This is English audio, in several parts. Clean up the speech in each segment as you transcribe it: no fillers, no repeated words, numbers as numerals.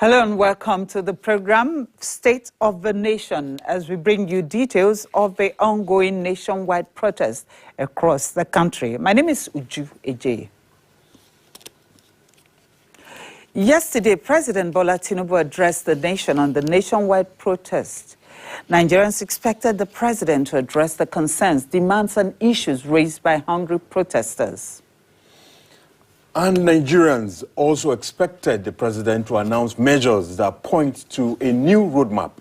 Hello and welcome to the program State of the Nation, as we bring you details of the ongoing nationwide protest across the country. My name is Uju Eje. Yesterday, President Bola Tinubu addressed the nation on the nationwide protest. Nigerians expected the president to address the concerns, demands and issues raised by hungry protesters. And Nigerians also expected the president to announce measures that point to a new roadmap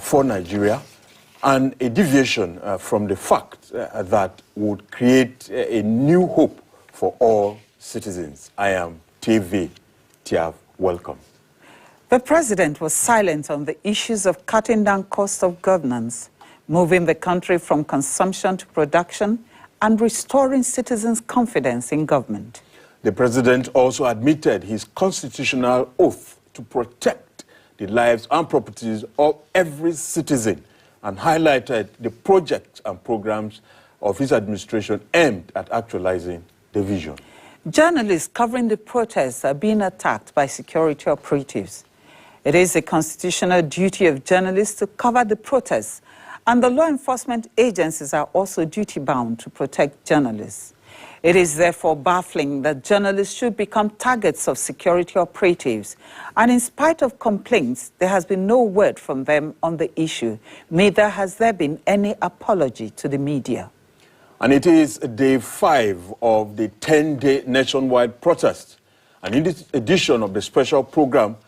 for Nigeria and a deviation from the fact that would create a new hope for all citizens. I am Terverr Tyav. Welcome. The president was silent on the issues of cutting down cost of governance, moving the country from consumption to production, and restoring citizens' confidence in government. The president also admitted his constitutional oath to protect the lives and properties of every citizen and highlighted the projects and programs of his administration aimed at actualizing the vision. Journalists covering the protests are being attacked by security operatives. It is a constitutional duty of journalists to cover the protests, and the law enforcement agencies are also duty-bound to protect journalists. It is therefore baffling that journalists should become targets of security operatives. And in spite of complaints, there has been no word from them on the issue. Neither has there been any apology to the media. And it is day 5 of the 10-day nationwide protest. And in this edition of the special program,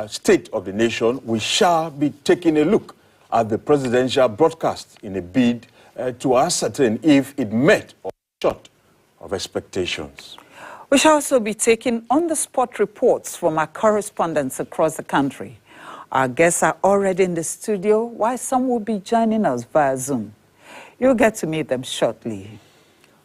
State of the Nation, we shall be taking a look at the presidential broadcast in a bid to ascertain if it met or short of expectations. We shall also be taking on-the-spot reports from our correspondents across the country. Our guests are already in the studio, while some will be joining us via Zoom. You'll get to meet them shortly.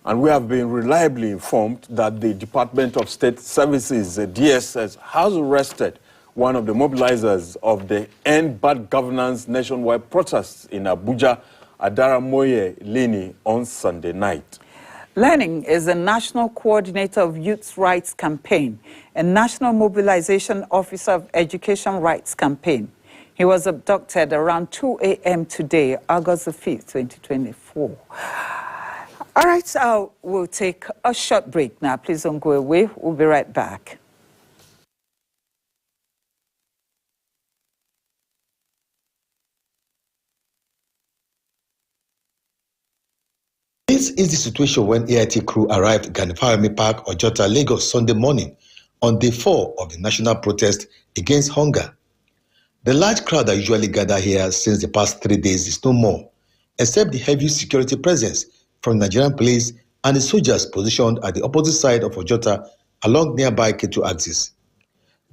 And we have been reliably informed that the Department of State Services, DSS, has arrested one of the mobilizers of the End Bad Governance nationwide protests in Abuja, Adaramoye Leni, on Sunday night. Learning is the National Coordinator of Youth Rights Campaign and National Mobilization Officer of Education Rights Campaign. He was abducted around 2 a.m. today, August the 5th, 2024. All right, so we'll take a short break now. Please don't go away. We'll be right back. This is the situation when AIT crew arrived at Ganifawemi Park, Ojota, Lagos, Sunday morning on day 4 of the national protest against hunger. The large crowd that usually gather here since the past 3 days is no more, except the heavy security presence from the Nigerian police and the soldiers positioned at the opposite side of Ojota along nearby Ketu axis.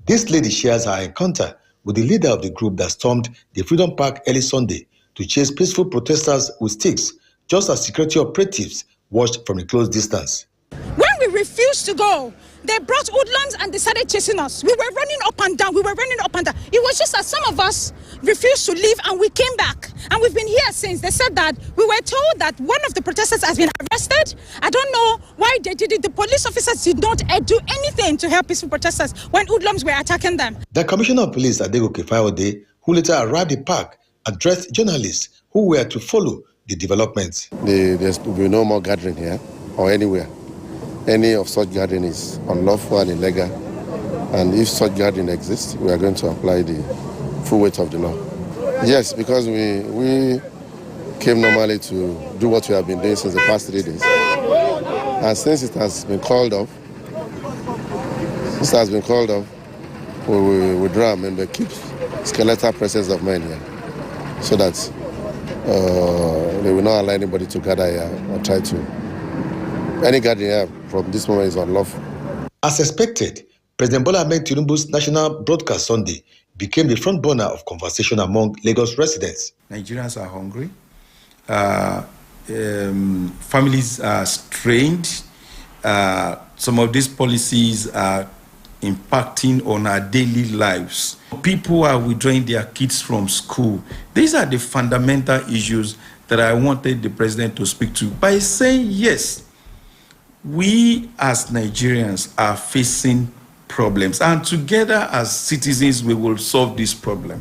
This lady shares her encounter with the leader of the group that stormed the Freedom Park early Sunday to chase peaceful protesters with sticks, just as security operatives watched from a close distance. When we refused to go, they brought hoodlums and they started chasing us. We were running up and down. It was just that some of us refused to leave and we came back. And we've been here since. They said that we were told that one of the protesters has been arrested. I don't know why they did it. The police officers did not do anything to help peaceful protesters when hoodlums were attacking them. The Commissioner of Police, Adegoke Fayode, who later arrived at the park, addressed journalists who were to follow the developments. There will be no more gathering here or anywhere. Any of such gathering is unlawful and illegal. And if such gathering exists, we are going to apply the full weight of the law. Yes, because we came normally to do what we have been doing since the past 3 days. And since it has been called off, we will withdraw and they keep skeletal presence of men here so that they will not allow anybody to gather here or try to. Any gathering here from this moment is unlawful. As expected, President Bola Tinubu's national broadcast Sunday became the front burner of conversation among Lagos residents. Nigerians are hungry. Families are strained. Some of these policies are impacting on our daily lives. People are withdrawing their kids from school. These are the fundamental issues that I wanted the president to speak to by saying, yes, we as Nigerians are facing problems. And together as citizens, we will solve this problem.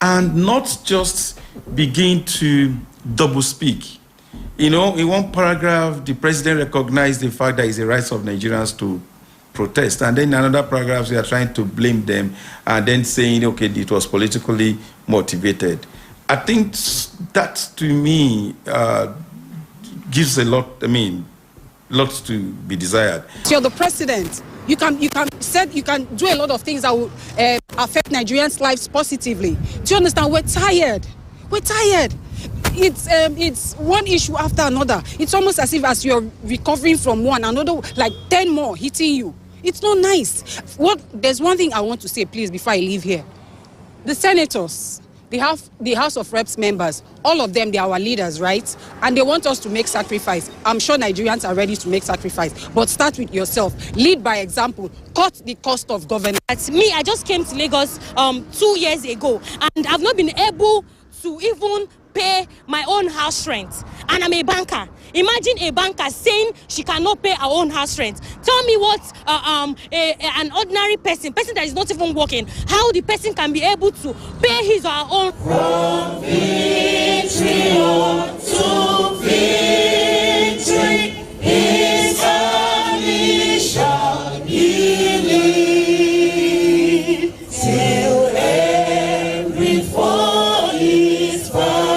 And not just begin to double speak. You know, in one paragraph, the president recognized the fact that it's the rights of Nigerians to protest. And then in another paragraph, we are trying to blame them and then saying, okay, it was politically motivated. I think that, to me, gives a lot, lots to be desired. You're the president. You can do a lot of things that will affect Nigerians' lives positively. Do you understand? We're tired. We're tired. It's one issue after another. It's almost as if as you're recovering from one, another, like 10 more hitting you. It's not nice. There's one thing I want to say, please, before I leave here. The senators, the House of Reps members, all of them, they are our leaders, right? And they want us to make sacrifice. I'm sure Nigerians are ready to make sacrifice. But start with yourself. Lead by example. Cut the cost of governance. Me, I just came to Lagos 2 years ago, and I've not been able to even pay my own house rent. And I'm a banker. Imagine a banker saying she cannot pay her own house rent. Tell me what an ordinary person that is not even working, how the person can be able to pay his or her own. From victory to victory, his army shall be lead, till every foe is vanquished.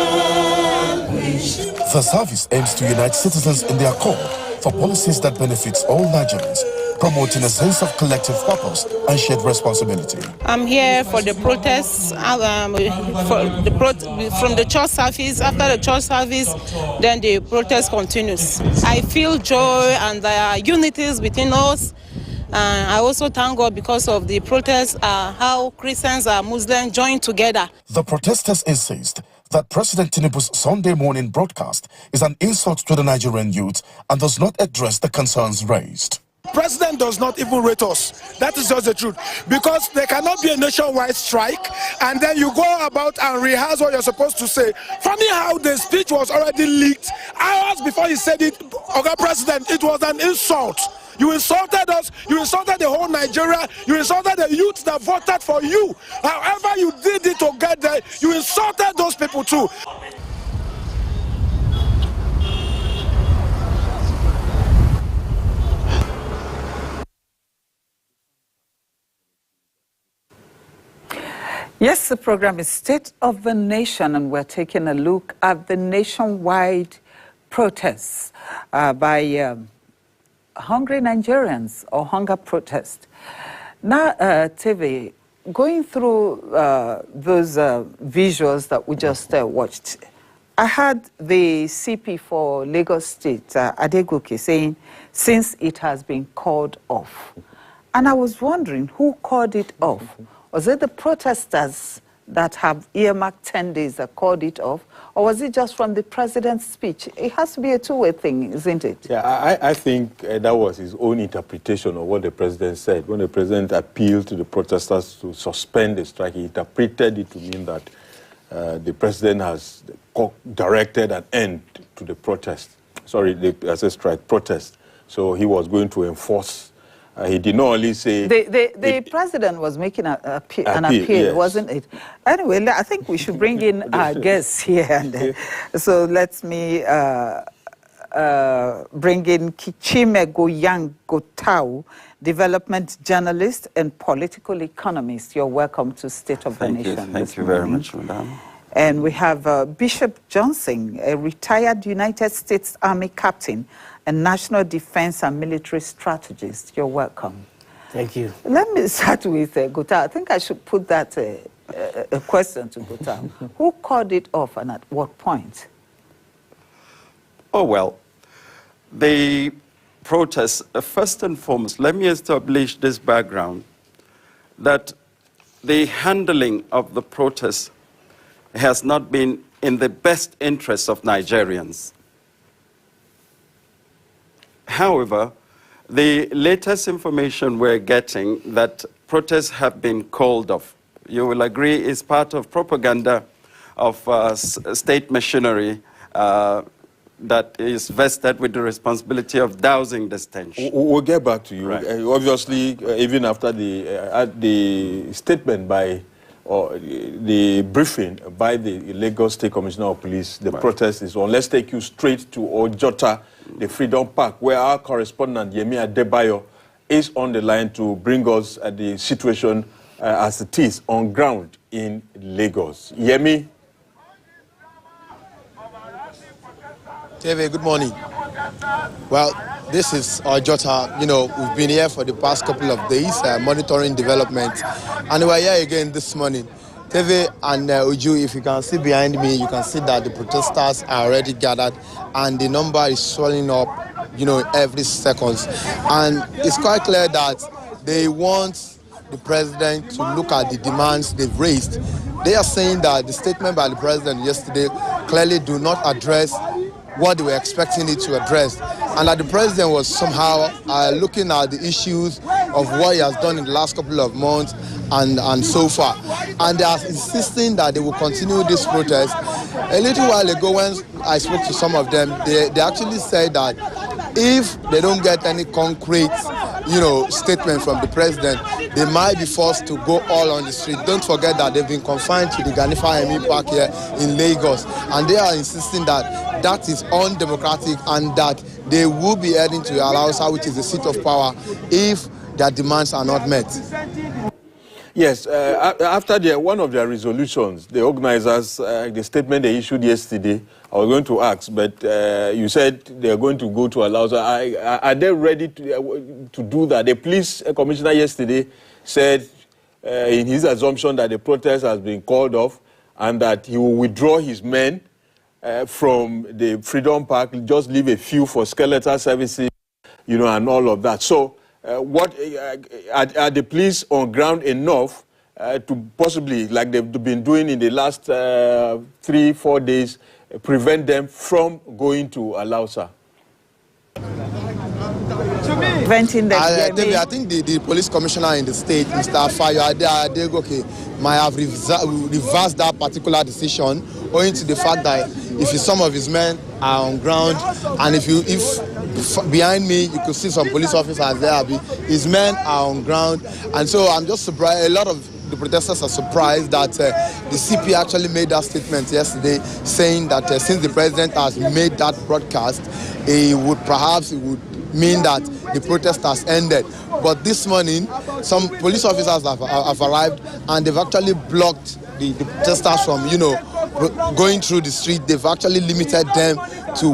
The service aims to unite citizens in their call for policies that benefits all Nigerians, promoting a sense of collective purpose and shared responsibility. I'm here for the protests, from the church service. After the church service, then the protest continues. I feel joy and there are unities between us. I also thank God because of the protests, how Christians and Muslims join together. The protesters insist that President Tinubu's Sunday morning broadcast is an insult to the Nigerian youth and does not address the concerns raised. President does not even rate us. That is just the truth. Because there cannot be a nationwide strike and then you go about and rehearse what you're supposed to say. Funny how the speech was already leaked hours before he said it. Okay, President, it was an insult. You insulted us, you insulted the whole Nigeria, you insulted the youth that voted for you. However you did it to get there, you insulted those people too. Yes, the program is State of the Nation, and we're taking a look at the nationwide protests by hungry Nigerians, or hunger protest. Now, TV, going through those visuals that we just watched, I heard the CP for Lagos State, Adegoke, saying, since it has been called off. And I was wondering, who called it off? Was it the protesters that have earmarked 10 days that called it off? Or was it just from the president's speech? It has to be a two-way thing, isn't it? Yeah, I think that was his own interpretation of what the president said. When the president appealed to the protesters to suspend the strike, he interpreted it to mean that the president has directed an end to the protest. Sorry, the strike protest. So he was going to enforce. He did not only say... The president was making an appeal, yes. Wasn't it? Anyway, I think we should bring in our guests here. And, so let me bring in Kichime Gotau, development journalist and political economist. You're welcome to State of the Nation. Thank you very much, madam. And we have Bishop Johnson, a retired United States Army captain, a national defense and military strategist. You're welcome. Thank you. Let me start with Gotau. I think I should put that a question to Gotau. Who called it off and at what point? Oh, well, the protests, first and foremost, let me establish this background, that the handling of the protests has not been in the best interest of Nigerians. However, the latest information we're getting that protests have been called off, you will agree, is part of propaganda of state machinery that is vested with the responsibility of dousing this tension. We'll get back to you. Right. Obviously, even after the statement by, or the briefing by the Lagos State Commissioner of Police, the protest is on. Let's take you straight to Ojota, the Freedom Park, where our correspondent, Yemi Adebayo, is on the line to bring us the situation as it is on ground in Lagos. Yemi? Terverr, good morning. Well, this is Ojota. You know, we've been here for the past couple of days monitoring development, and we're here again this morning. Terverr and Uju, if you can see behind me, you can see that the protesters are already gathered, and the number is swelling up, you know, every second. And it's quite clear that they want the president to look at the demands they've raised. They are saying that the statement by the president yesterday clearly do not address what they were expecting it to address, and that the president was somehow looking at the issues of what he has done in the last couple of months and so far, and they are insisting that they will continue this protest. A little while ago, when I spoke to some of them, they actually said that if they don't get any concrete, you know, statement from the president, they might be forced to go all on the street. Don't forget that they've been confined to the Ganifa Emi Park here in Lagos, and they are insisting that that is undemocratic and that they will be heading to Alausa, which is the seat of power, if their demands are not met. Yes, after one of their resolutions, the organizers, the statement they issued yesterday, I was going to ask, but you said they're going to go to Alausa. Are they ready to do that? The police commissioner yesterday said in his assumption that the protest has been called off and that he will withdraw his men from the Freedom Park, just leave a few for skeletal services, you know, and all of that. So what are the police on ground enough to possibly, like they've been doing in the last 3-4 days, prevent them from going to Alausa? I think the police commissioner in the state, Mr. Fayo Adegoke, might have reversed that particular decision, owing to the fact that if some of his men are on ground, and if behind me you could see some police officers there, his men are on ground, and so I'm just surprised. A lot of the protesters are surprised that the CP actually made that statement yesterday, saying that since the president has made that broadcast, it would mean that the protest has ended. But this morning, some police officers have arrived, and they've actually blocked the protesters from, you know, going through the street. They've actually limited them to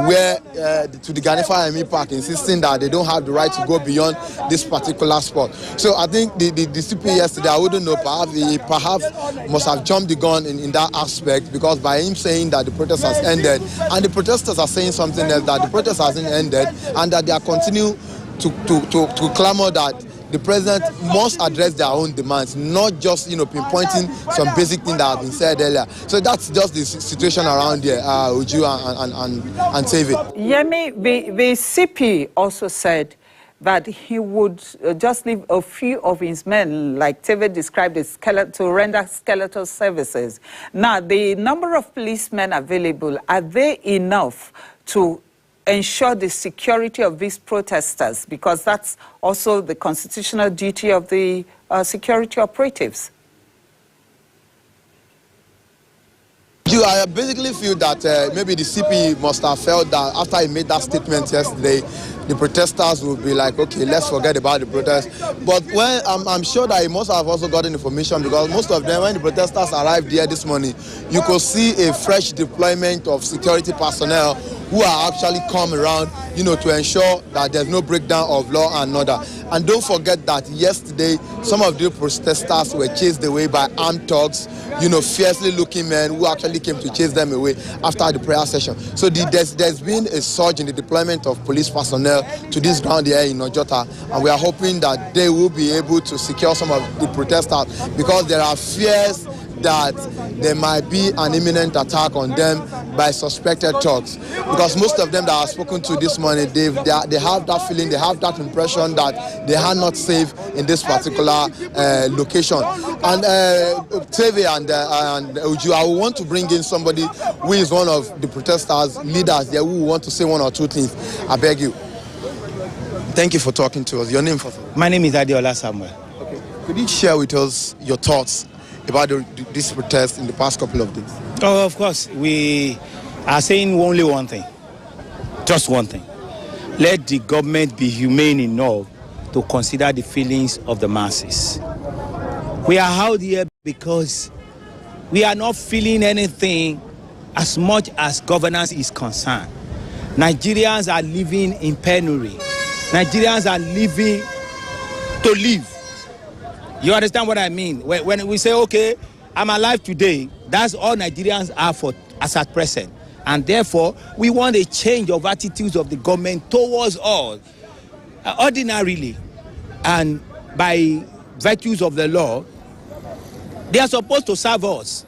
to the Ganifa Emi Park, insisting that they don't have the right to go beyond this particular spot. So I think the CP yesterday, I wouldn't know, perhaps must have jumped the gun in that aspect, because by him saying that the protest has ended, and the protesters are saying something else, that the protest hasn't ended, and that they are continuing to clamor that the president must address their own demands, not just, you know, pinpointing some basic things that have been said earlier. So that's just the situation around here, Uju and Terverr. Yemi, the CP also said that he would just leave a few of his men, like Terverr described it, to render skeletal services. Now, the number of policemen available, are they enough to ensure the security of these protesters? Because that's also the constitutional duty of the security operatives. I basically feel that maybe the CP must have felt that after he made that statement yesterday, the protesters would be like, okay, let's forget about the protest. But when I'm sure that he must have also gotten information, because most of them, when the protesters arrived here this morning, you could see a fresh deployment of security personnel who are actually come around, you know, to ensure that there's no breakdown of law and order. And don't forget that yesterday, some of the protesters were chased away by armed thugs, you know, fiercely looking men who actually came to chase them away after the prayer session. So there's been a surge in the deployment of police personnel to this ground here in Ojota, and we are hoping that they will be able to secure some of the protesters, because there are fears that there might be an imminent attack on them by suspected thugs, because most of them that I've spoken to this morning, they have that feeling, they have that impression that they are not safe in this particular location. And Terverr and Uju, I want to bring in somebody who is one of the protesters, leaders there, who want to say one or two things. I beg you. Thank you for talking to us. Your name first? My name is Adiola Samuel. Okay. Could you share with us your thoughts about this protest in the past couple of days? Oh, of course. We are saying only one thing. Just one thing. Let the government be humane enough to consider the feelings of the masses. We are out here because we are not feeling anything as much as governance is concerned. Nigerians are living in penury. Nigerians are living to live. You understand what I mean? When we say, okay, I'm alive today, that's all Nigerians are for as at present. And therefore, we want a change of attitudes of the government towards us. Ordinarily, and by virtues of the law, they are supposed to serve us.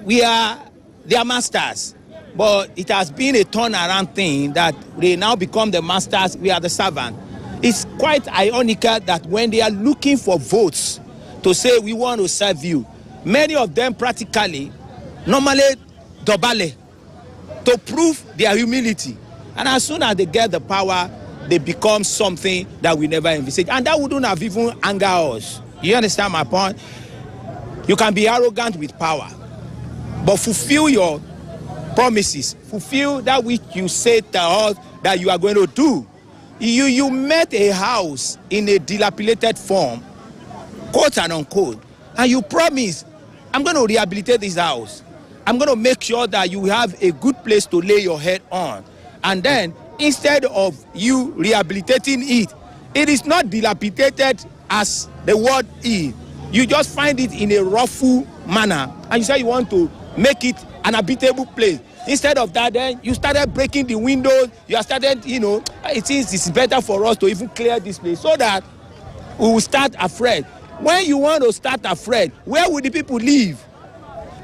We are their masters. But it has been a turnaround thing that they now become the masters, we are the servant. It's quite ironical that when they are looking for votes to say we want to serve you, many of them practically, normally, dobale, to prove their humility. And as soon as they get the power, they become something that we never envisaged. And that wouldn't have even angered us. You understand my point? You can be arrogant with power, but fulfill your promises, fulfill that which you said to us that you are going to do. You met a house in a dilapidated form, quote and unquote, and you promised, I'm going to rehabilitate this house. I'm going to make sure that you have a good place to lay your head on. And then, instead of you rehabilitating it, it is not dilapidated as the word is. You just find it in a rough manner, and you say you want to make it an habitable place. Instead of that, then you started breaking the windows. You have started, it's better for us to even clear this place so that we will start afresh. When you want to start afresh, where will the people live?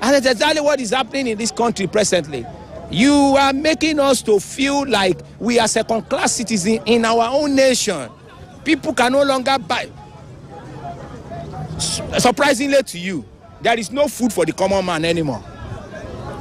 And that's exactly what is happening in this country presently. You are making us to feel like we are second-class citizens in our own nation. People can no longer buy. Surprisingly to you, there is no food for the common man anymore.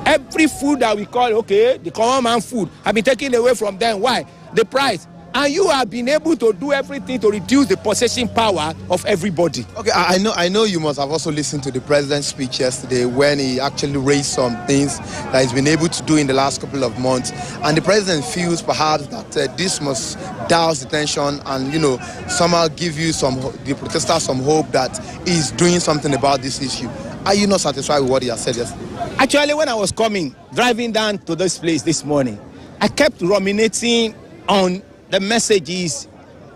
Every food that we call, okay, the common man food, have been taken away from them. Why? The price. And you have been able to do everything to reduce the possessing power of everybody. Okay, I know you must have also listened to the president's speech yesterday when he actually raised some things that he's been able to do in the last couple of months. And the president feels perhaps that this must douse the tension and, somehow give the protesters some hope that he's doing something about this issue. Are you not satisfied with what he has said yesterday? Actually, when I was driving down to this place this morning, I kept ruminating on the messages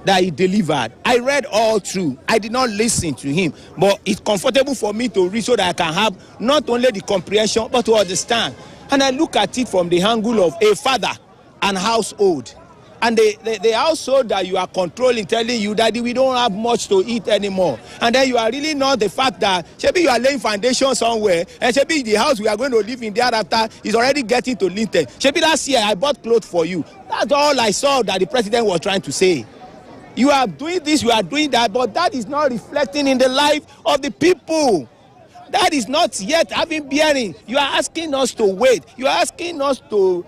that he delivered. I read all through. I did not listen to him, but it's comfortable for me to read so that I can have not only the comprehension, but to understand. And I look at it from the angle of a father and household. And the household that you are controlling, telling you that we don't have much to eat anymore. And then you are really not the fact that maybe you are laying foundation somewhere, and maybe the house we are going to live in thereafter is already getting to lintel. Maybe last year I bought clothes for you. That's all I saw that the president was trying to say. You are doing this, you are doing that, but that is not reflecting in the life of the people. That is not yet having bearing. You are asking us to wait. You are asking us to,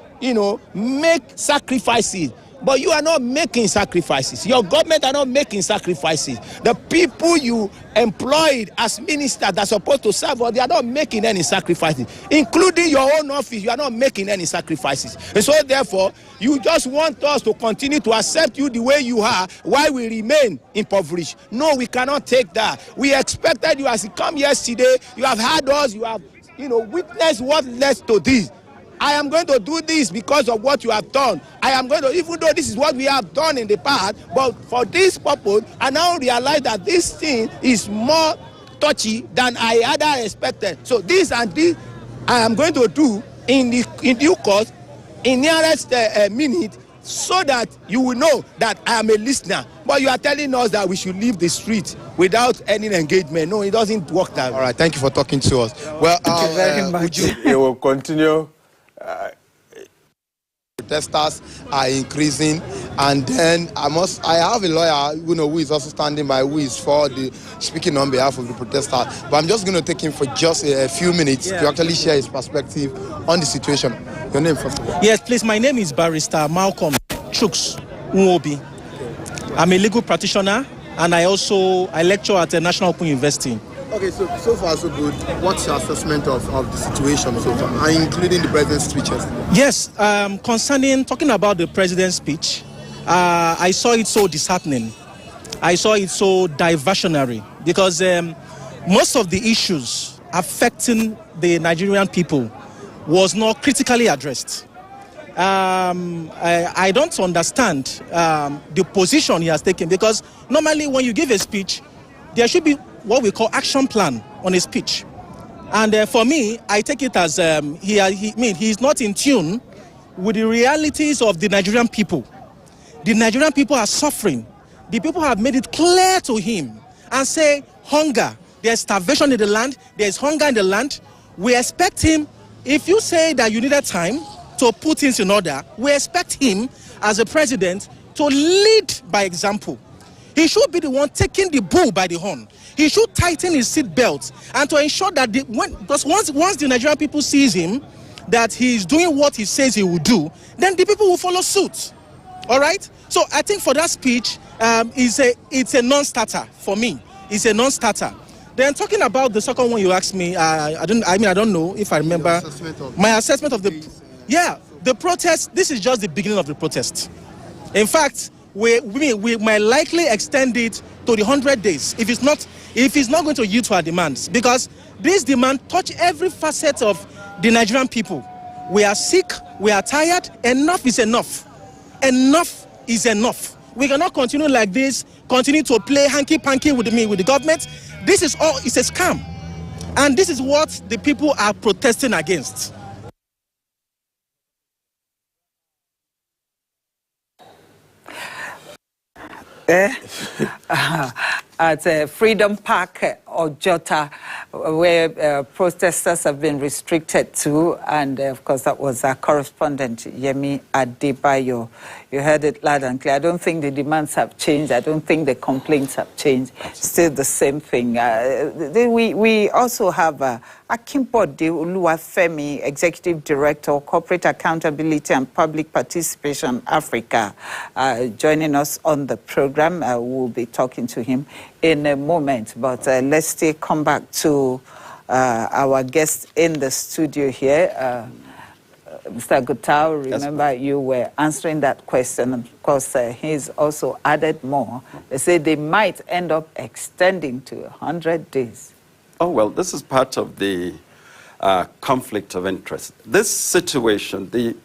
make sacrifices. But you are not making sacrifices. Your government are not making sacrifices. The people you employed as ministers that are supposed to serve, they are not making any sacrifices. Including your own office, you are not making any sacrifices. And so therefore, you just want us to continue to accept you the way you are while we remain impoverished. No, we cannot take that. We expected you as you come yesterday. You have heard us. You have, witnessed what led to this. I am going to do this because of what you have done. I am going to, even though this is what we have done in the past, but for this purpose, I now realize that this thing is more touchy than I had expected. So this and this I am going to do in due course, in nearest minute, so that you will know that I am a listener. But you are telling us that we should leave the street without any engagement. No, it doesn't work that way. All right, thank you for talking to us. Well, you will continue protesters are increasing. And then I have a lawyer, who is also standing by, who is speaking on behalf of the protesters. But I'm just going to take him for just a few minutes to actually share his perspective on the situation. Your name, first of all? Yes, please. My name is Barrister Malcolm Chuks Nwobi. I'm a legal practitioner, and I lecture at the National Open University. Okay, so far so good. What's your assessment of the situation so far, including the president's speeches? Yes, talking about the president's speech, I saw it so disheartening. I saw it so diversionary because most of the issues affecting the Nigerian people was not critically addressed. I don't understand the position he has taken, because normally when you give a speech, there should be what we call action plan on a speech. And for me, I take it as he's not in tune with the realities of the Nigerian people. The Nigerian people are suffering. The people have made it clear to him and say, hunger, there's starvation in the land, there's hunger in the land. We expect him, if you say that you needed time to put things in order, we expect him as a president to lead by example. He should be the one taking the bull by the horn. He should tighten his seat belt and to ensure that because once the Nigerian people sees him, that he is doing what he says he will do, then the people will follow suit. All right? So I think for that speech, it's a non-starter for me. It's a non-starter. Then talking about the second one you asked me, I don't know if I remember. My assessment of the protest. This is just the beginning of the protest. In fact, we might likely extend it to the 100 days if it's not going to yield to our demands, because this demand touch every facet of the Nigerian people. We are sick, we are tired. Enough is enough. Enough is enough. We cannot continue like this, continue to play hanky-panky with the government. This is all, it's a scam. And this is what the people are protesting against. At Freedom Park, Ojota, where protesters have been restricted to, and of course that was our correspondent, Yemi Adebayo. You heard it loud and clear. I don't think the demands have changed. I don't think the complaints have changed. Still the same thing. We also have Akimbode Oluwafemi, Executive Director, Corporate Accountability and Public Participation Africa, joining us on the program. We'll be talking to him in a moment, but let's still come back to our guest in the studio here. Mr. Gutau, remember you were answering that question. Of course, he's also added more. They say they might end up extending to 100 days. Oh, well, this is part of the conflict of interest. This situation, the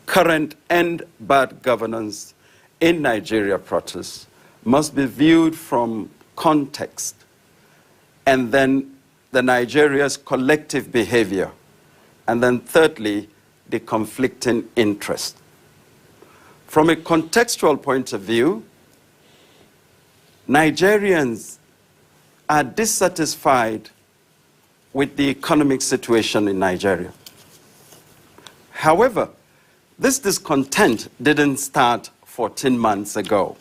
current and bad governance in Nigeria protests, must be viewed from context, and then the Nigeria's collective behavior, and then thirdly, the conflicting interest. From a contextual point of view, Nigerians are dissatisfied with the economic situation in Nigeria. However, this discontent didn't start 14 months ago.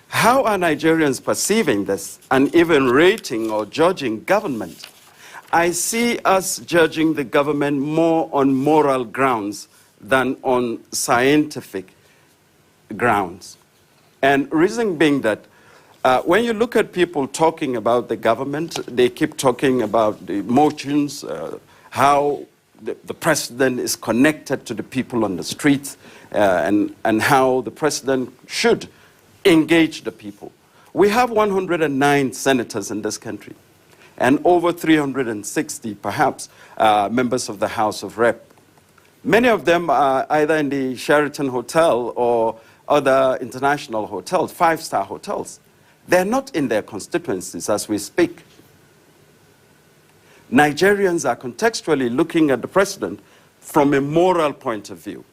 How are Nigerians perceiving this and even rating or judging government? I see us judging the government more on moral grounds than on scientific grounds. And reason being that when you look at people talking about the government, they keep talking about the emotions, how the president is connected to the people on the streets, and how the president should engage the people. We have 109 senators in this country, and over 360, perhaps, members of the House of Rep. Many of them are either in the Sheraton Hotel or other international hotels, five-star hotels. They're not in their constituencies as we speak. Nigerians are contextually looking at the president from a moral point of view.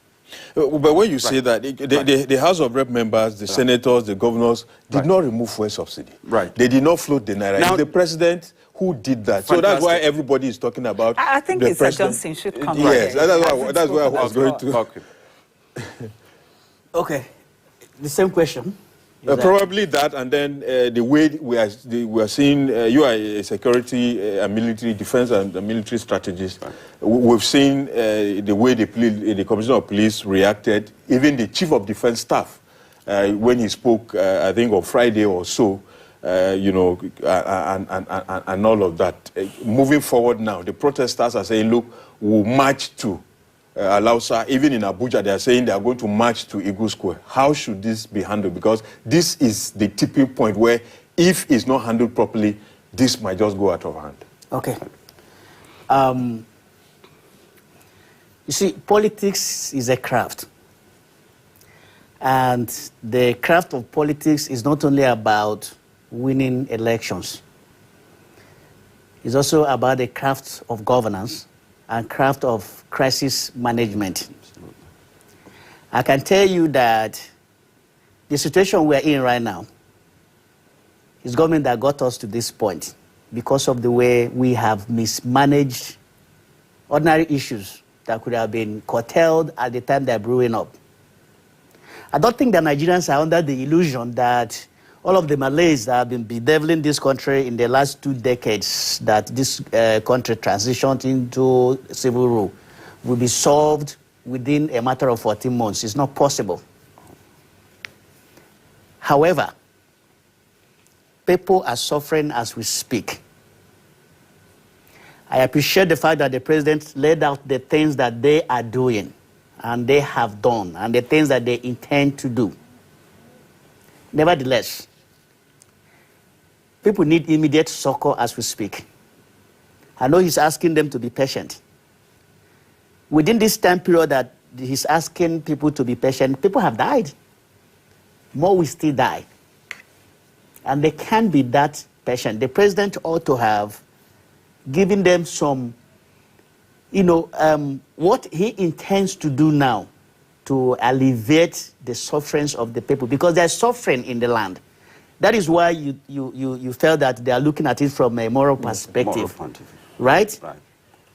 But when you say that, the House of Rep members, the senators, the governors did not remove fuel subsidy. Right. They did not float the naira. It's the president who did that. So that's why everybody is talking about. I think the Mr. president. Johnson should come. Yes, right. that's why I was going to. Okay. Okay, the same question. Probably that, and then the way we are seeing, you are a security, a military defense and a military strategist. We've seen the way the Commissioner of Police reacted, even the Chief of Defense Staff, when he spoke, I think on Friday or so, you know, and all of that. Moving forward now, the protesters are saying, look, we'll march to Alausa. Even in Abuja, they are saying they are going to march to Eagle Square. How should this be handled? Because this is the tipping point where, if it's not handled properly, this might just go out of hand. Okay. You see, politics is a craft. And the craft of politics is not only about winning elections. It's also about the craft of governance and craft of crisis management. I can tell you that the situation we're in right now is government that got us to this point because of the way we have mismanaged ordinary issues that could have been curtailed at the time they're brewing up. I don't think the Nigerians are under the illusion that all of the Malays that have been bedeviling this country in the last 2 decades, that this country transitioned into civil rule, will be solved within a matter of 14 months. It's not possible. However, people are suffering as we speak. I appreciate the fact that the president laid out the things that they are doing and they have done and the things that they intend to do. Nevertheless, people need immediate succor as we speak. I know he's asking them to be patient. Within this time period that he's asking people to be patient, people have died. More will still die. And they can't be that patient. The president ought to have given them some, what he intends to do now to alleviate the sufferings of the people, because there's suffering in the land. That is why you felt that they are looking at it from a moral perspective, right?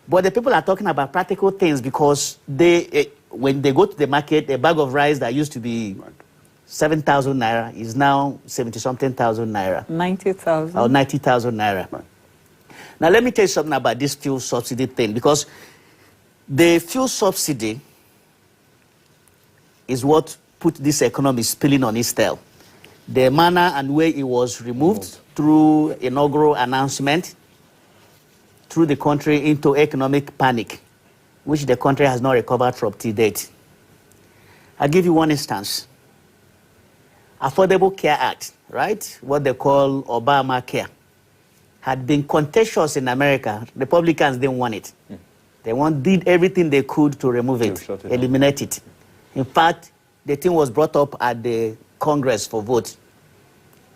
But the people are talking about practical things, because when they go to the market, a bag of rice that used to be 7,000 naira is now 70-something thousand naira. 90,000. Or 90,000 naira. Right. Now let me tell you something about this fuel subsidy thing, because the fuel subsidy is what put this economy spilling on its tail. The manner and way it was removed through inaugural announcement threw the country into economic panic, which the country has not recovered from to date. I'll give you one instance. Affordable Care Act, right? What they call Obamacare, had been contentious in America. Republicans didn't want it. They did everything they could to remove it, eliminate it. In fact, the thing was brought up at the Congress for vote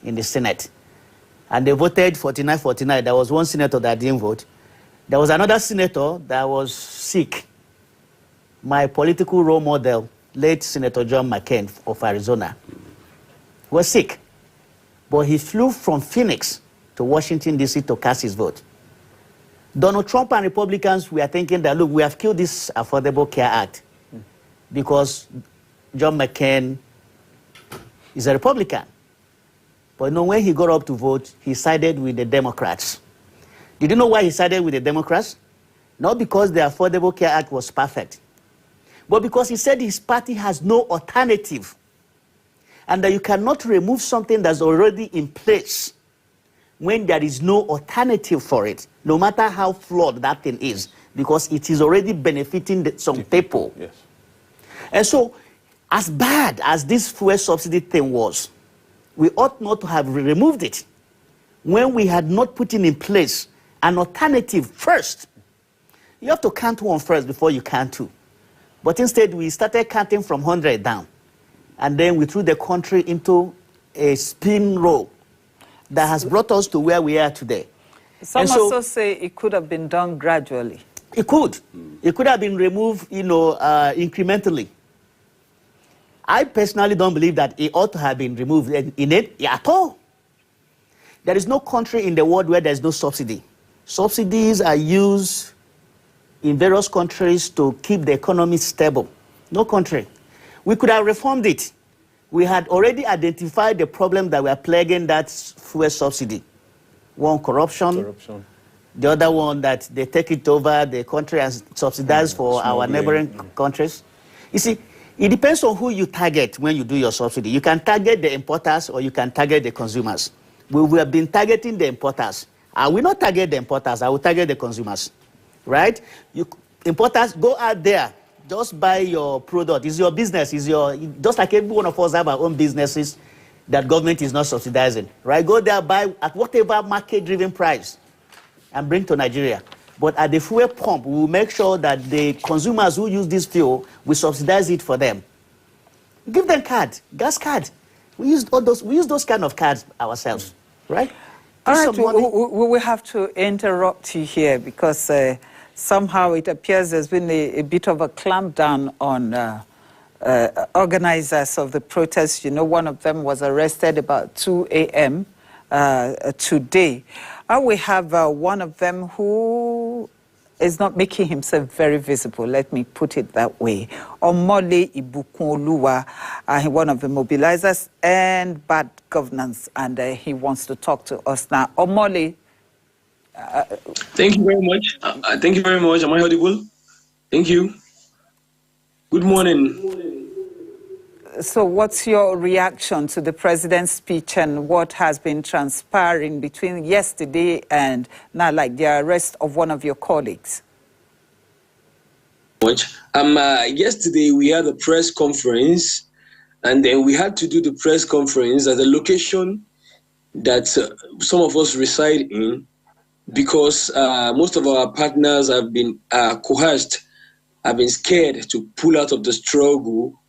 in the Senate. And they voted 49-49. There was one senator that didn't vote. There was another senator that was sick. My political role model, late Senator John McCain of Arizona, was sick. But he flew from Phoenix to Washington, D.C. to cast his vote. Donald Trump and Republicans were thinking that, look, we have killed this Affordable Care Act because John McCain is a Republican. But no, when he got up to vote, he sided with the Democrats. Did you know why he sided with the Democrats? Not because the Affordable Care Act was perfect, but because he said his party has no alternative, and that you cannot remove something that's already in place when there is no alternative for it, no matter how flawed that thing is, because it is already benefiting some people. Yes. And so, as bad as this fuel subsidy thing was, we ought not to have removed it when we had not put in place an alternative first. You have to count one first before you count two. But instead, we started counting from 100 down. And then we threw the country into a spin roll that has brought us to where we are today. Some also say it could have been done gradually. It could. It could have been removed, incrementally. I personally don't believe that it ought to have been removed in it at all. There is no country in the world where there's no subsidy. Subsidies are used in various countries to keep the economy stable. No country. We could have reformed it. We had already identified the problem that were plaguing that fuel subsidy. One, corruption. The other one, that they take it over the country and subsidize for our neighboring countries. You see, it depends on who you target when you do your subsidy. You can target the importers or you can target the consumers. We have been targeting the importers. I will not target the importers, I will target the consumers. Right? Importers, go out there, just buy your product. It's your business. Just like every one of us have our own businesses that government is not subsidizing. Right? Go there, buy at whatever market-driven price and bring to Nigeria. But at the fuel pump, we will make sure that the consumers who use this fuel, we subsidize it for them. Give them card, gas card. We use those kind of cards ourselves, right? All right, we will have to interrupt you here because somehow it appears there's been a bit of a clampdown on organizers of the protest. You know, one of them was arrested about 2 a.m. Today. We have one of them who is not making himself very visible, let me put it that way. Omole Ibukunoluwa, one of the mobilizers, and bad governance, and he wants to talk to us now. Omole. Thank you very much. Thank you very much. Am I audible? Thank you. Good morning. So what's your reaction to the president's speech and what has been transpiring between yesterday and now, like the arrest of one of your colleagues? Yesterday we had a press conference, and then we had to do the press conference at a location that some of us reside in, because most of our partners have been coerced, have been scared to pull out of the struggle,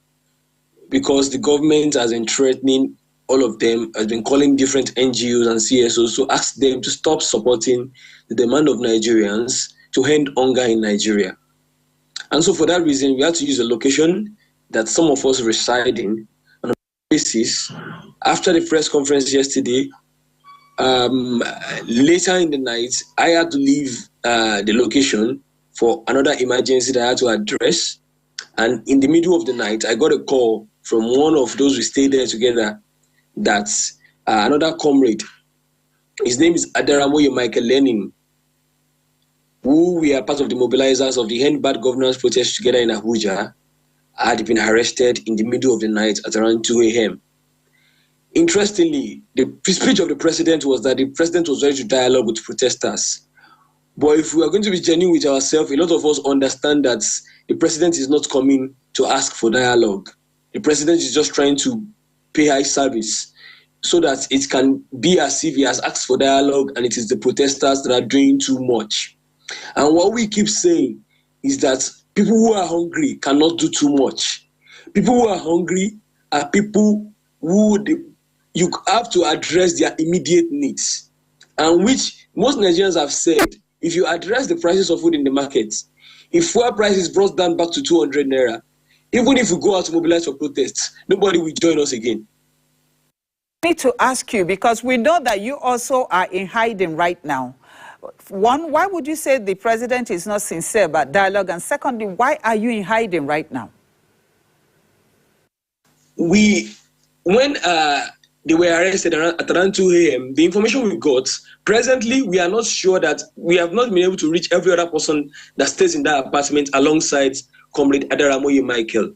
because the government has been threatening all of them, has been calling different NGOs and CSOs to ask them to stop supporting the demand of Nigerians to end hunger in Nigeria. And so for that reason, we had to use a location that some of us reside in on a basis. After the press conference yesterday, later in the night, I had to leave the location for another emergency that I had to address. And in the middle of the night, I got a call from one of those we stayed there together, that's another comrade. His name is Adaramoye Michael Lenin, who we are part of the mobilizers of the End Bad Governance protest together in Abuja, had been arrested in the middle of the night at around 2 a.m. Interestingly, the speech of the president was that the president was ready to dialogue with protesters. But if we are going to be genuine with ourselves, a lot of us understand that the president is not coming to ask for dialogue. The president is just trying to pay eye service so that it can be as if he has asked for dialogue and it is the protesters that are doing too much. And what we keep saying is that people who are hungry cannot do too much. People who are hungry are people who you have to address their immediate needs, and which most Nigerians have said, if you address the prices of food in the market, if fuel price is brought down back to 200 naira, even if we go out to mobilize for protests, nobody will join us again. I need to ask you, because we know that you also are in hiding right now. One, why would you say the president is not sincere about dialogue? And secondly, why are you in hiding right now? When they were arrested at around 2 a.m., the information we got, presently, we are not sure that we have not been able to reach every other person that stays in that apartment alongside Comrade Adaramoye Michael.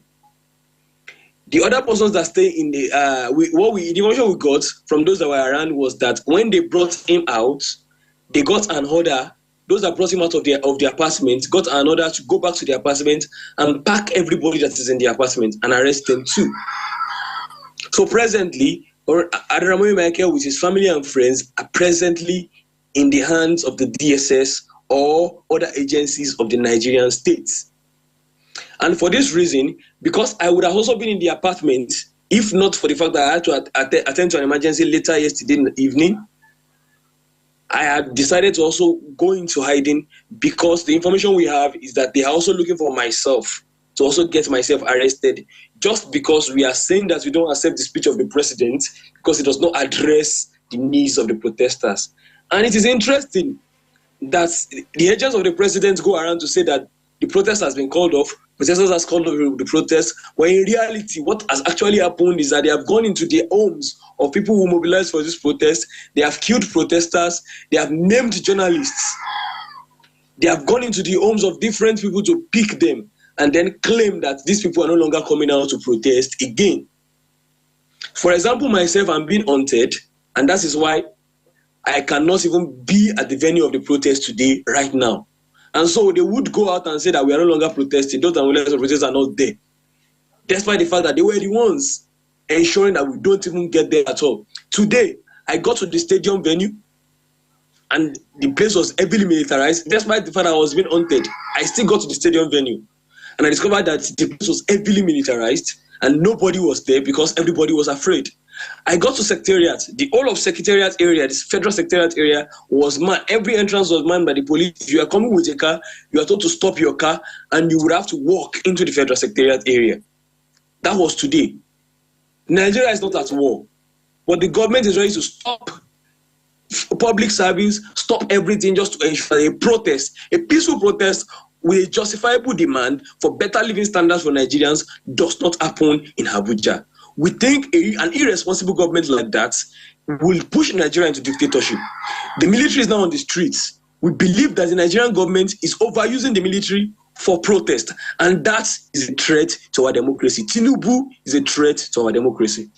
The other persons that stay in the, the information we got from those that were around was that when they brought him out, they got an order. Those that brought him out of the apartment got an order to go back to the apartment and pack everybody that is in the apartment and arrest them too. So presently, Adaramoye Michael with his family and friends are presently in the hands of the DSS or other agencies of the Nigerian states. And for this reason, because I would have also been in the apartment, if not for the fact that I had to attend to an emergency later yesterday in the evening, I had decided to also go into hiding, because the information we have is that they are also looking for myself to also get myself arrested, just because we are saying that we don't accept the speech of the president because it does not address the needs of the protesters. And it is interesting, that the agents of the president go around to say that the protest has been called off, protesters has called off the protest, when in reality, what has actually happened is that they have gone into the homes of people who mobilized for this protest, they have killed protesters, they have named journalists, they have gone into the homes of different people to pick them, and then claim that these people are no longer coming out to protest again. For example, myself, I'm being haunted, and that is why I cannot even be at the venue of the protest today, right now. And so they would go out and say that we are no longer protesting, those that protest are not there. Despite the fact that they were the ones ensuring that we don't even get there at all. Today, I got to the stadium venue, and the place was heavily militarized. Despite the fact that I was being haunted, I still got to the stadium venue. And I discovered that the place was heavily militarized, and nobody was there because everybody was afraid. I got to Secretariat. The whole of Secretariat area, this federal Secretariat area, was manned. Every entrance was manned by the police. If you are coming with a car, you are told to stop your car, and you would have to walk into the federal Secretariat area. That was today. Nigeria is not at war, but the government is ready to stop public service, stop everything just to ensure a protest, a peaceful protest with a justifiable demand for better living standards for Nigerians does not happen in Abuja. We think an irresponsible government like that will push Nigeria into dictatorship. The military is now on the streets. We believe that the Nigerian government is overusing the military for protest, and that is a threat to our democracy. Tinubu is a threat to our democracy.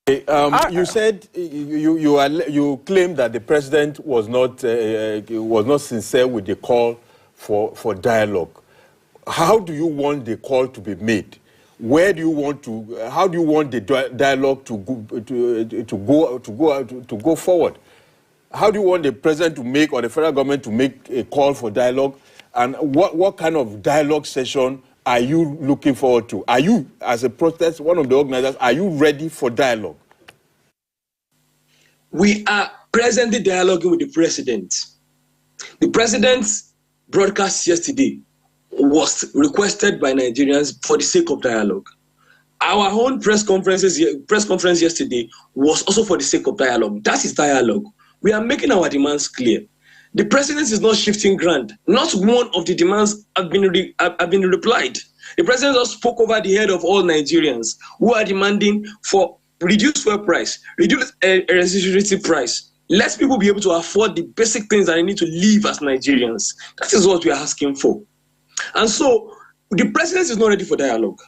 You said you claimed that the president was not sincere with the call for dialogue. How do you want the call to be made? Where do you want to? How do you want the dialogue to go forward? How do you want the president to make, or the federal government to make, a call for dialogue? And what kind of dialogue session are you looking forward to? Are you, as a protest, one of the organizers, are you ready for dialogue? We are presently dialoguing with the president. The president's broadcast yesterday was requested by Nigerians for the sake of dialogue. Our own press conference yesterday was also for the sake of dialogue. That is dialogue. We are making our demands clear. The president is not shifting ground. Not one of the demands have been replied. The president just spoke over the head of all Nigerians who are demanding for reduced fuel price, reduced electricity price. Let people be able to afford the basic things that they need to live as Nigerians. That is what we are asking for. And so the president is not ready for dialogue.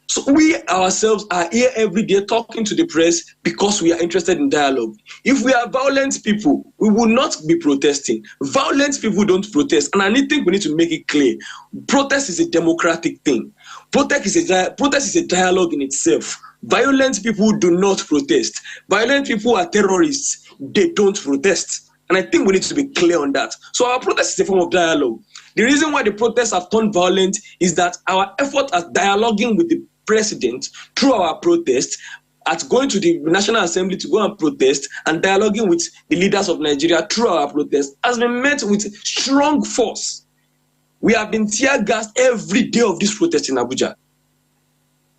So we ourselves are here every day talking to the press because we are interested in dialogue. If we are violent people, we will not be protesting. Violent people don't protest. And I think we need to make it clear. Protest is a democratic thing. Protest is a dialogue in itself. Violent people do not protest. Violent people are terrorists. They don't protest. And I think we need to be clear on that. So our protest is a form of dialogue. The reason why the protests have turned violent is that our effort at dialoguing with the president through our protest, at going to the National Assembly to go and protest, and dialoguing with the leaders of Nigeria through our protest has been met with strong force. We have been tear gassed every day of this protest in Abuja.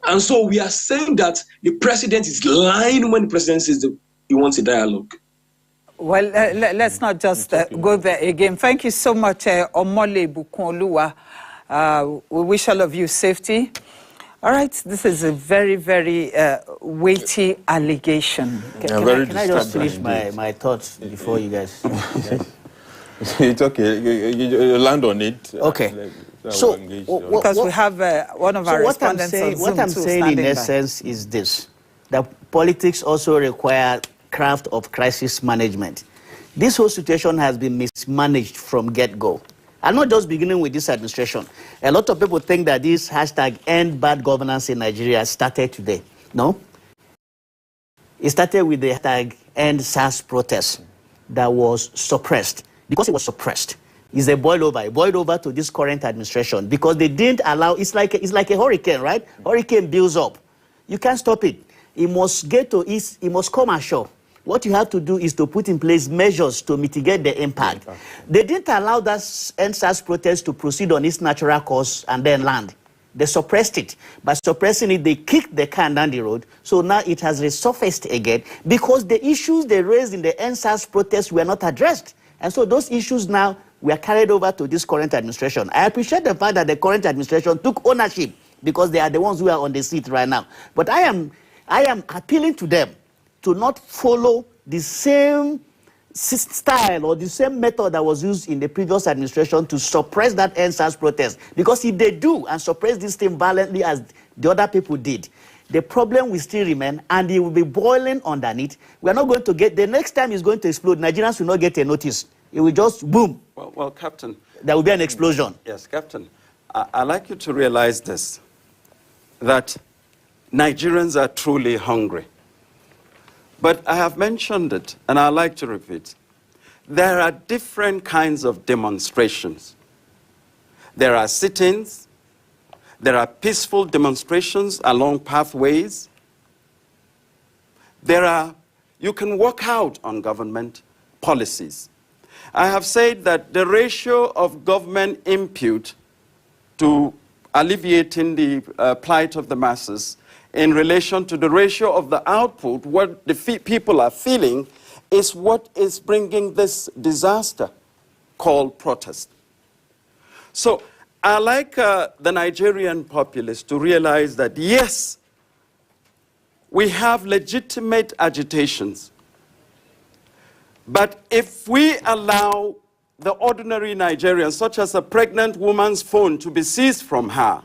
And so we are saying that the president is lying when the president says that he wants a dialogue. Well, let's not just go there again. Thank you so much, Omole Bukonluwa. We wish all of you safety. All right, this is a very, very weighty allegation. Can I just finish my thoughts before you guys? It's okay. You land on it. Okay. So, because we have one of our respondents on Zoom. What I'm saying in essence is this: that politics also require craft of crisis management. This whole situation has been mismanaged from get-go. I'm not just beginning with this administration. A lot of people think that this hashtag end bad governance in Nigeria started today. No. It started with the hashtag end SARS protest that was suppressed. Because it was suppressed, it's a boil over to this current administration because they didn't allow, it's like a hurricane, right? Hurricane builds up. You can't stop it. It must it must come ashore. What you have to do is to put in place measures to mitigate the impact. They didn't allow that NSAS protest to proceed on its natural course and then land. They suppressed it. By suppressing it, they kicked the can down the road. So now it has resurfaced again because the issues they raised in the NSAS protest were not addressed. And so those issues now were carried over to this current administration. I appreciate the fact that the current administration took ownership because they are the ones who are on the seat right now. But I am appealing to them to not follow the same style or the same method that was used in the previous administration to suppress that NSAS protest. Because if they do and suppress this thing violently as the other people did, the problem will still remain and it will be boiling underneath. We are not going to get, the next time it's going to explode, Nigerians will not get a notice. It will just boom. Well, Captain. There will be an explosion. Yes, Captain. I'd like you to realize this, that Nigerians are truly hungry. But I have mentioned it, and I'd like to repeat. There are different kinds of demonstrations. There are sit-ins. There are peaceful demonstrations along pathways. You can walk out on government policies. I have said that the ratio of government input to alleviating the plight of the masses in relation to the ratio of the output, what the people are feeling, is what is bringing this disaster called protest. So I like the Nigerian populace to realize that, yes, we have legitimate agitations. But if we allow the ordinary Nigerian, such as a pregnant woman's phone, to be seized from her,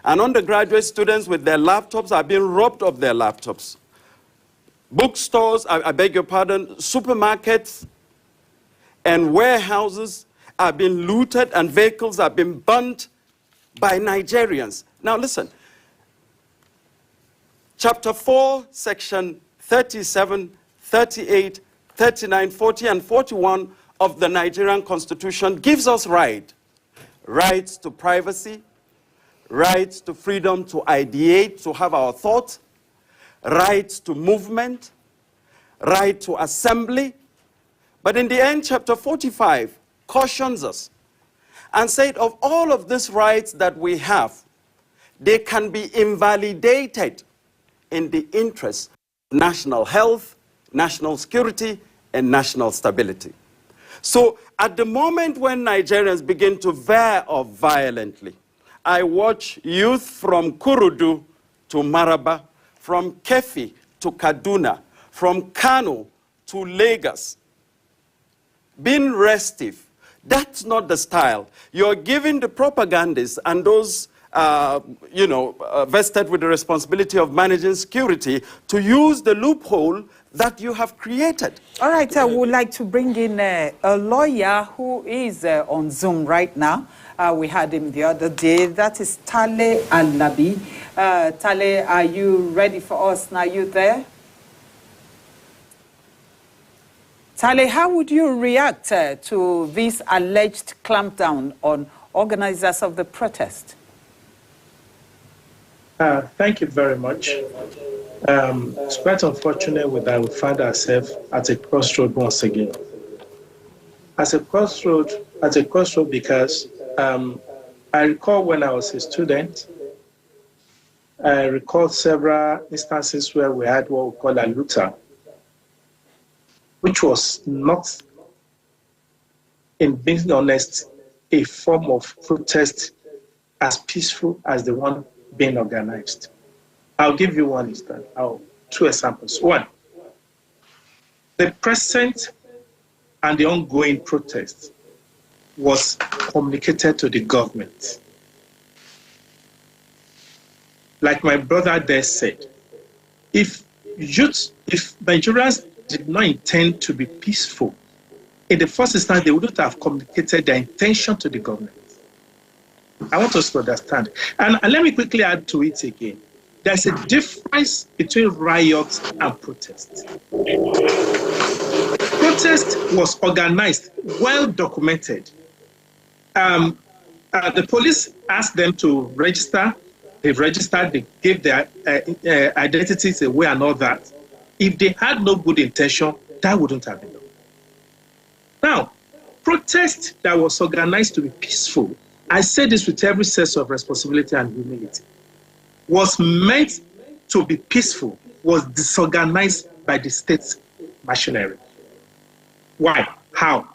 and undergraduate students with their laptops are being robbed of their laptops, bookstores, I beg your pardon, supermarkets and warehouses are being looted and vehicles are being burnt by Nigerians. Now listen, Chapter 4, Section 37, 38, 39, 40, and 41 of the Nigerian Constitution gives us rights to privacy, rights to freedom to ideate, to have our thoughts, rights to movement, right to assembly. But in the end, Chapter 45 cautions us and said of all of these rights that we have, they can be invalidated in the interest of national health, national security, and national stability. So at the moment when Nigerians begin to veer off violently, I watch youth from Kurudu to Maraba, from Kefi to Kaduna, from Kano to Lagos, being restive. That's not the style. You're giving the propagandists and those vested with the responsibility of managing security to use the loophole that you have created. All right, I would like to bring in a lawyer who is on Zoom right now. We had him the other day. That is Tale Alabi. Tale, are you ready for us now? Are you there? Tale, how would you react to this alleged clampdown on organizers of the protest? Thank you very much. It's quite unfortunate that we find ourselves at a crossroad once again. As a crossroad because I recall when I was a student, I recall several instances where we had what we call a looter, which was not, in being honest, a form of protest as peaceful as the one being organized. I'll give you one instance, two examples. One, the present and the ongoing protest was communicated to the government. Like my brother there said, if Nigerians did not intend to be peaceful, in the first instance, they wouldn't have communicated their intention to the government. I want us to understand. And let me quickly add to it again. There's a difference between riots and protest. Protest was organized, well documented. The police asked them to register. They registered, they gave their identities away and all that. If they had no good intention, that wouldn't have been done. Now, protest that was organized to be peaceful, I say this with every sense of responsibility and humility, was meant to be peaceful, was disorganized by the state machinery. Why? How?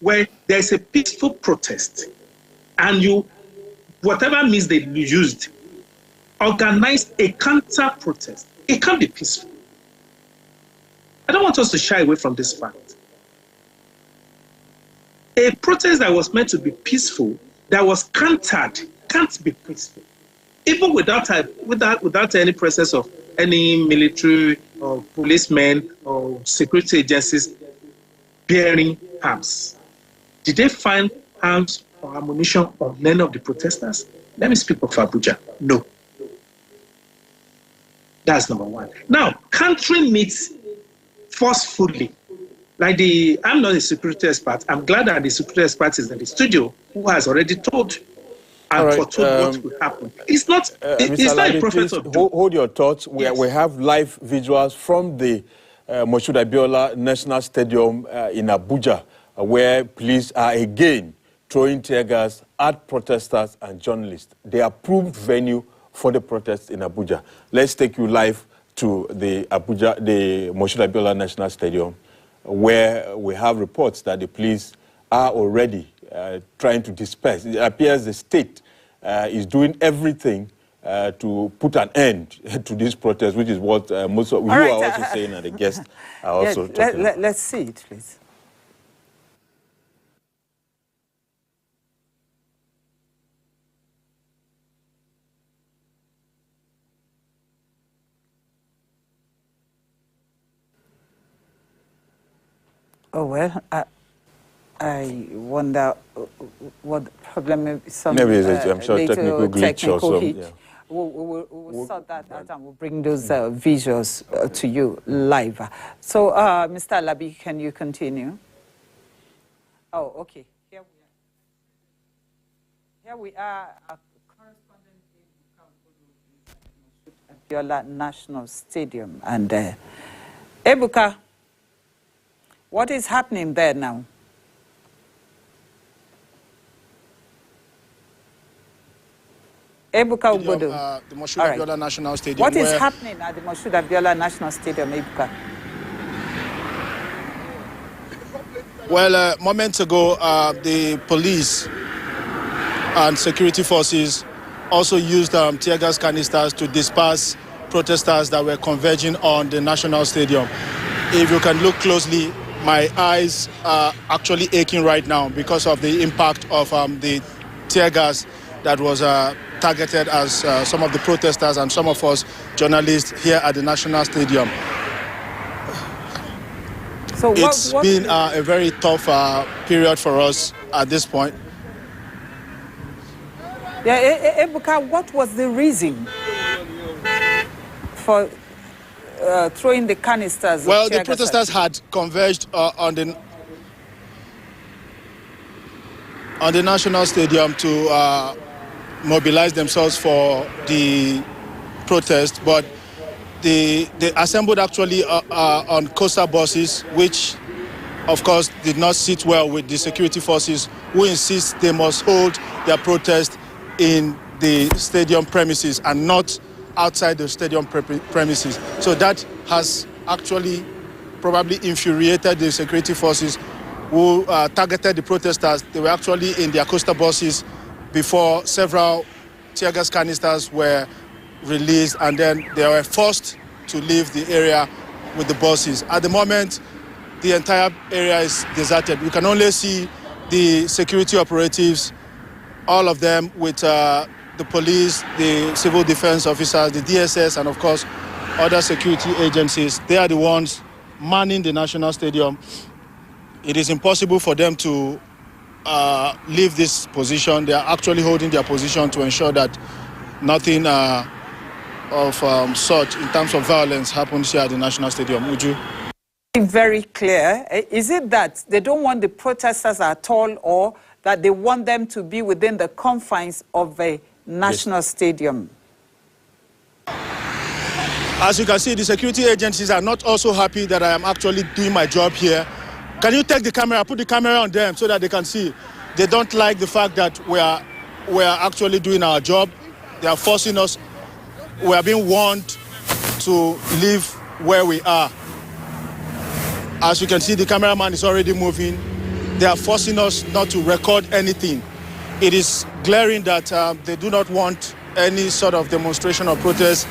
where there's a peaceful protest and you, whatever means they used, organize a counter protest, it can't be peaceful. I don't want us to shy away from this fact. A protest that was meant to be peaceful, that was countered, can't be peaceful. Even without any presence of any military or policemen or security agencies bearing arms. Did they find arms or ammunition on any of the protesters? Let me speak of Abuja. No. That's number one. Now, countering it forcefully. I'm not a security expert. I'm glad that the security expert is in the studio who has already told and foretold what will happen. It's not a prophet of doom. Hold your thoughts. We have live visuals from the Moshood Abiola National Stadium in Abuja, where police are again throwing tear gas at protesters and journalists. The approved venue for the protests in Abuja. Let's take you live to the Moshood Abiola National Stadium, where we have reports that the police are already trying to disperse. It appears the state is doing everything to put an end to this protest, which is what most of you are also saying, and the guests are also talking about. Let's see it, please. Oh, well, I wonder what the problem is. I'm sure technical glitch or something. Yeah. We'll sort that out and we'll bring those visuals to you live. So, Mr. Alabi, can you continue? Oh, okay. Here we are at correspondent Abiola National Stadium. And Ebuka, what is happening there now? Ebuka Ugodo. The Moshood Abiola National Stadium. What is happening at the Moshood Abiola National Stadium, Ebuka? Well, moments ago, the police and security forces also used tear gas canisters to disperse protesters that were converging on the National Stadium. If you can look closely, my eyes are actually aching right now because of the impact of the tear gas that was targeted as some of the protesters and some of us journalists here at the National Stadium. So it's been a very tough period for us at this point. Yeah, Ebuka, what was the reason for throwing the canisters? Well, the protesters had converged on the National Stadium to mobilize themselves for the protest, but they assembled actually on coastal buses, which of course did not sit well with the security forces, who insist they must hold their protest in the stadium premises and not outside the stadium premises. So that has actually probably infuriated the security forces who targeted the protesters. They were actually in their coastal buses before several tear gas canisters were released, and then they were forced to leave the area with the buses. At the moment, the entire area is deserted. We can only see the security operatives, all of them with the police, the civil defense officers, the DSS, and of course, other security agencies. They are the ones manning the National Stadium. It is impossible for them to leave this position. They are actually holding their position to ensure that nothing of such in terms of violence happens here at the National Stadium. Would you? Very clear. Is it that they don't want the protesters at all, or that they want them to be within the confines of a national stadium? As you can see, the security agencies are not also happy that I am actually doing my job here. Can you take the camera, put the camera on them so that they can see? They don't like the fact that we are actually doing our job. They are forcing us. We are being warned to leave where we are. As you can see, the cameraman is already moving. they are forcing us not to record anything. It is glaring that they do not want any sort of demonstration or protest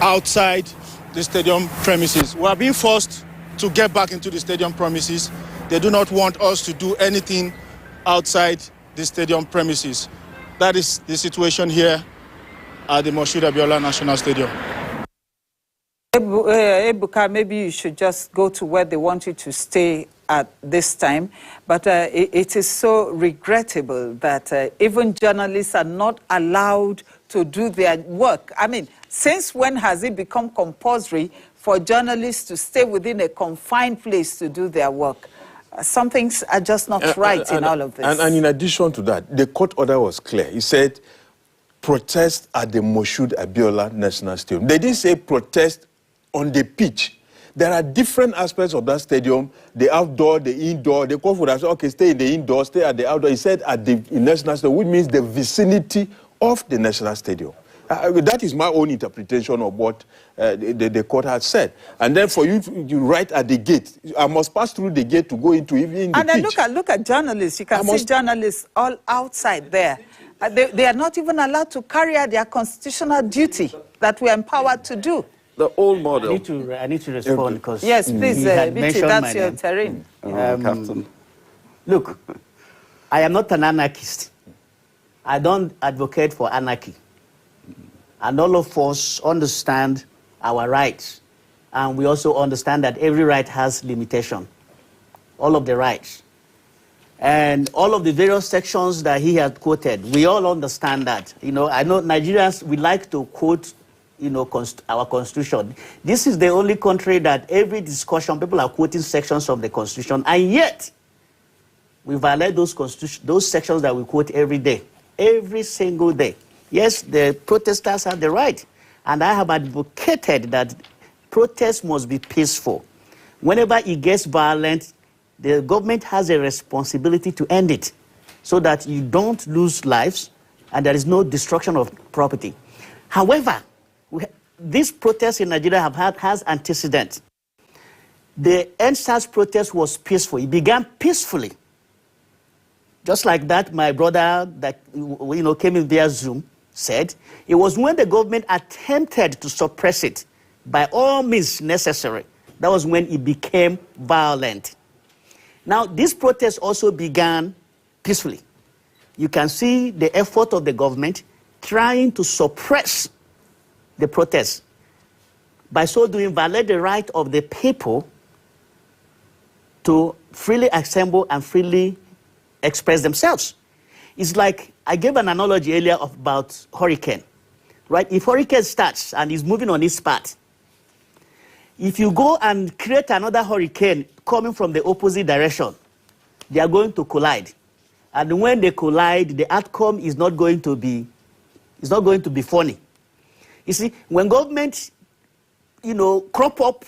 outside the stadium premises. We are being forced to get back into the stadium premises. They do not want us to do anything outside the stadium premises. That is the situation here at the Moshood Abiola National Stadium. Ebuka, maybe you should just go to where they want you to stay at this time. But it is so regrettable that even journalists are not allowed to do their work. I mean, since when has it become compulsory for journalists to stay within a confined place to do their work? Some things are just not right in all of this. And in addition to that, the court order was clear. It said protest at the Moshood Abiola National Stadium. They didn't say protest on the pitch. There are different aspects of that stadium, the outdoor, the indoor. The court would have said, okay, stay in the indoor, stay at the outdoor. He said at the National Stadium, which means the vicinity of the National Stadium. That is my own interpretation of what the court has said. And then for you to write at the gate, I must pass through the gate to go into even the and then pitch. look at journalists. You can see journalists all outside there. They are not even allowed to carry out their constitutional duty that we are empowered to do. The old model. I need to respond because yes, please, Biti, that's your terrain. Captain. Look, I am not an anarchist. I don't advocate for anarchy. And all of us understand our rights. And we also understand that every right has limitation. All of the rights. And all of the various sections that he had quoted, we all understand that. You know, I know Nigerians, we like to quote, you know, our constitution. This is the only country that every discussion, people are quoting sections of the constitution, and yet we violate those sections that we quote every day, every single day. Yes, the protesters have the right, and I have advocated that protests must be peaceful. Whenever it gets violent, the government has a responsibility to end it so that you don't lose lives and there is no destruction of property. However, this protest in Nigeria has antecedent. The EndSARS protest was peaceful. It began peacefully. Just like that, my brother that came in via Zoom said, it was when the government attempted to suppress it by all means necessary. That was when it became violent. Now, this protest also began peacefully. You can see the effort of the government trying to suppress the protest. By so doing, violate the right of the people to freely assemble and freely express themselves. It's like, I gave an analogy earlier about hurricane, right? If hurricane starts and is moving on its path, if you go and create another hurricane coming from the opposite direction, they are going to collide. And when they collide, the outcome is not going to be funny. You see, when government, crop up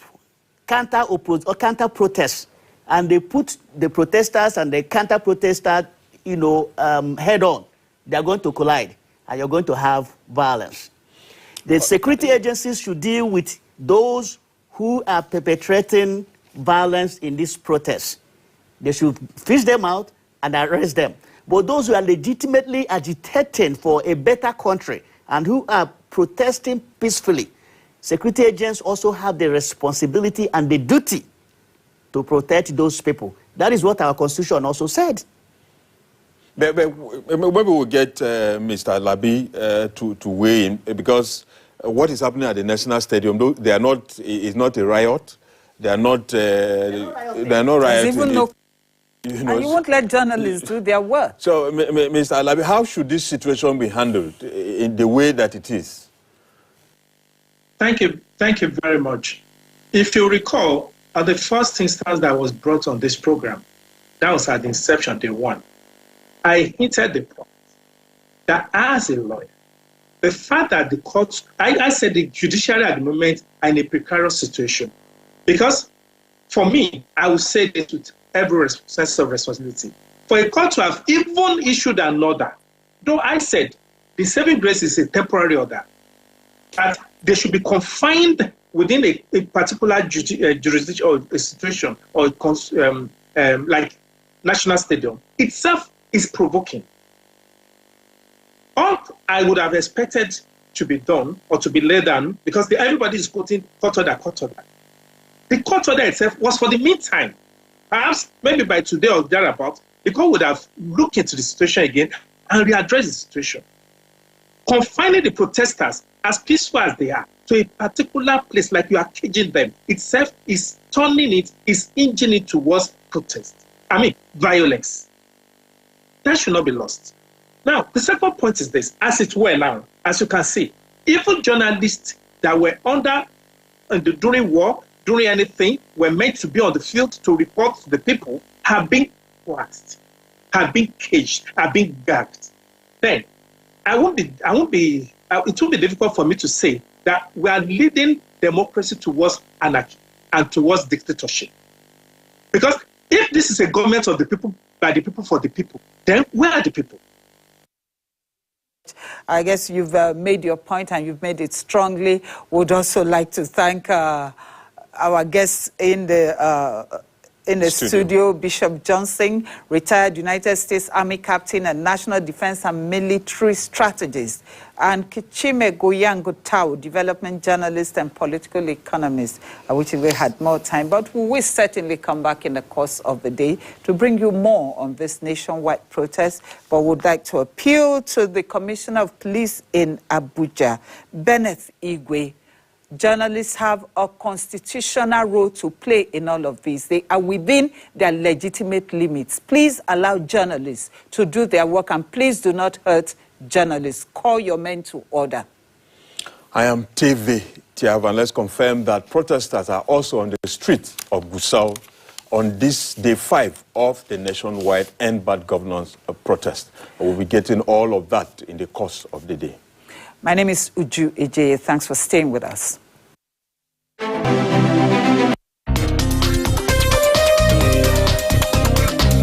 counter protests, and they put the protesters and the counter protesters, head on, they are going to collide, and you're going to have violence. The security agencies should deal with those who are perpetrating violence in these protests. They should fish them out and arrest them. But those who are legitimately agitating for a better country and who are protesting peacefully, security agents also have the responsibility and the duty to protect those people. That is what our constitution also said. Maybe we'll get Mr. Labi to weigh in, because what is happening at the National Stadium, they are not, it's not a riot. They are not rioting. And you won't let journalists do their work. So, Mr. Labi, how should this situation be handled in the way that it is? Thank you very much. If you recall, at the first instance that was brought on this program, that was at the inception, day one, I hinted the point that as a lawyer, the fact that the courts, I said the judiciary at the moment are in a precarious situation. Because for me, I would say this with every sense of responsibility. For a court to have even issued an order, though I said the saving grace is a temporary order, that they should be confined within a particular jurisdiction or a situation, or like National Stadium itself is provoking. All I would have expected to be done or to be laid down, because everybody is quoting court order. The court order itself was for the meantime. Perhaps maybe by today or thereabout, the court would have looked into the situation again and readdressed the situation. Confining the protesters, as peaceful as they are, to a particular place like you are caging them, itself is turning it, is hinging it towards protest. Violence. That should not be lost. Now, the second point is this. As it were now, as you can see, even journalists that were during war, during anything, were meant to be on the field to report to the people, have been coerced, have been caged, have been gagged. Then, it won't be difficult for me to say that we are leading democracy towards anarchy and towards dictatorship. Because if this is a government of the people, by the people, for the people, then where are the people? I guess you've made your point and you've made it strongly. Would also like to thank our guests in the studio, Bishop Johnson, retired United States Army captain and national defense and military strategist, and Kichime Goyango-Tao, development journalist and political economist. I wish we had more time, but we will certainly come back in the course of the day to bring you more on this nationwide protest. But would like to appeal to the Commissioner of Police in Abuja, Bennett Igwe. Journalists have a constitutional role to play in all of this. They are within their legitimate limits. Please allow journalists to do their work, and please do not hurt journalists. Call your men to order. I am Terverr Tyav, and let's confirm that protesters are also on the streets of Gusau on this day 5 of the nationwide End Bad Governance protest. We'll be getting all of that in the course of the day. My name is Uju Ejeye. Thanks for staying with us.